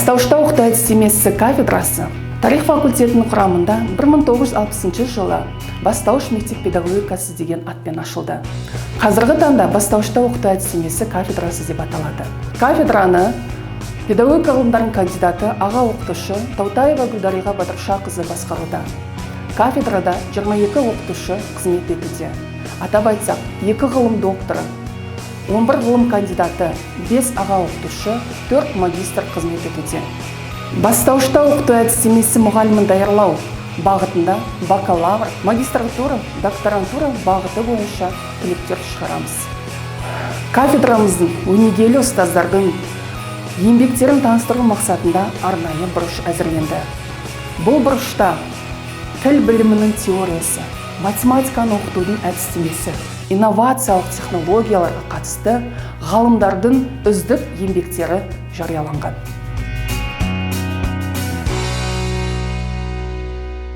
Бастаушта оқыту әдістемесі кафедрасы тарих факультетінің құрамында 1960 жылы бастауыш мектеп педагогикасы деген атпен ашылды. Қазіргі таңда бастаушта оқыту әдістемесі кафедрасы деп аталады. Кафедраны педагогика ғылымдарының кандидаты аға оқытушы Таутаева Гүлдариға Батыршақызы басқаруда. Кафедрада 22 оқытушы қызмет етуде. Атап айтсақ, 2 ғылым докторы, 11 ғылым кандидаты, 5 аға оқытушы, 4 магистр қызмет етуде. Бастаушта оқыту әдістемесі мұғалімін даярлау бағытында бакалавр, магистратура, докторантура бағыты бойынша түлектер шығарамыз. Кафедрамыздың өнегелі ұстаздардың еңбектерін таныстыру мақсатында арнайы бұрыш әзірленді. Бұл бұрышта тіл білімінің теориясы, математиканы оқытудың әдістемесі, инновациялық технологияларға қатысты ғалымдардың үздік еңбектері жарияланған.